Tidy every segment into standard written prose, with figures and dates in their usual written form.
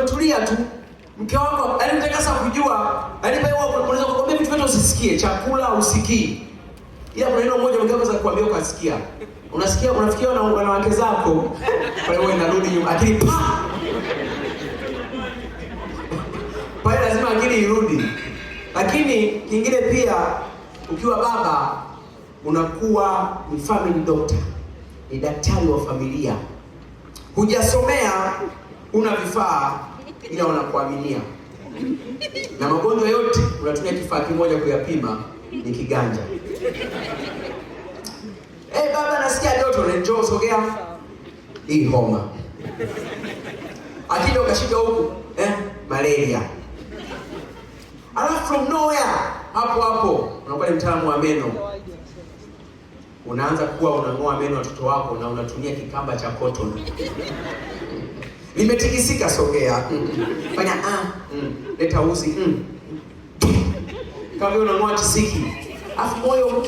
umetulia tu. Mke wako anataka sasa kujua, unaweza kukwambia vitu vyote usisikie, chakula usikii. Ila kuna neno moja mke wako kukwambia ukasikia. Unasikia, unafikia na wanawake zako. Pale wewe unarudi nyuma, akili pa. Pale lazima akili irudi. Lakini kingine pia, ukiwa baba unakuwa ni family doctor, ni daktari wa familia. Hujasomea, una vifaa, ila wanakuaminia. Na magonjwa yote unatumia kifaa kimoja kuyapima, ni kiganja. Baba nasikia joto, njoo sogea. Hii homa. Akija ukashika huku, malaria. Alafu from nowhere, hapo unakuwa ni mtaalamu wa meno. Unaanza kuwa unang'oa meno watoto wako na unatumia kikamba cha cotton. Nimetikisika, sogea. Fanya leta uzi. Kama unang'oa tisiki. Afu moyo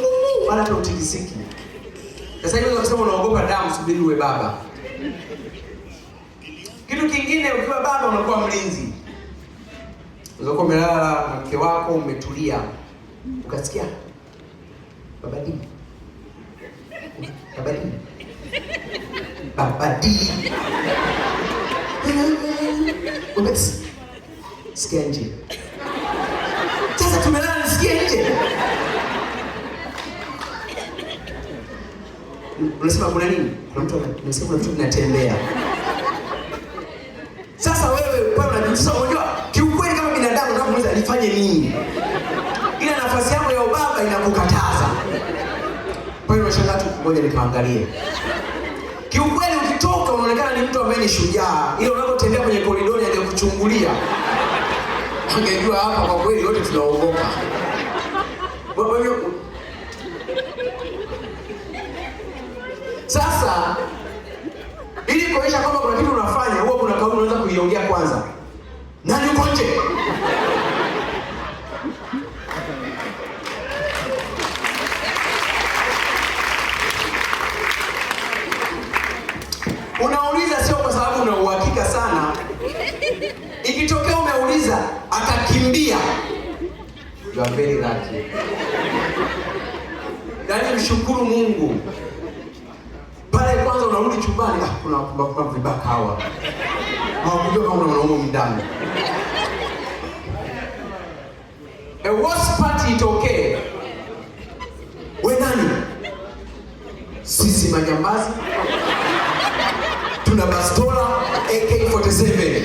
wala hata utikisiki. Sasa hivi unasema unaogopa damu, subiri uwe baba. Kitu kingine, ukiwa baba unakuwa mlinzi. Unaweza umelala na mke wako umetulia. Ukasikia babadi. Sikia nje. Sasa tumelala nisikie nje. Unasema kuna nini? Kuna mtu anasema kuna vitu vinatembea. Sasa wewe pale unajiuliza, unajua kiukweli kama binadamu unamuuliza nifanye nini? Ila nafasi yako ya ubaba inakukataza. Pale unashangaa tu, ngoja nikaangalie. Kiukweli ukitoka unaonekana ni mtu ambaye ni shujaa. Ila unapotembea kwenye koridori angekuchungulia. Angejua hapa kwa kweli wote tunaogopa. Sasa ili kuonyesha kwamba kuna kitu unafanya, huwa kuna kauli unaweza kuiongea kwanza. Nani uko nje? Unauliza sio kwa sababu una uhakika sana. Ikitokea umeuliza akakimbia, you are very lucky. Yaani mshukuru Mungu. Pale kwanza unarudi chumbani, kuna vibaka hawa. Hawakujua kama una mwanaume ndani. A worst party itokee. Wewe nani? Sisi majambazi. Tuna bastola AK-47.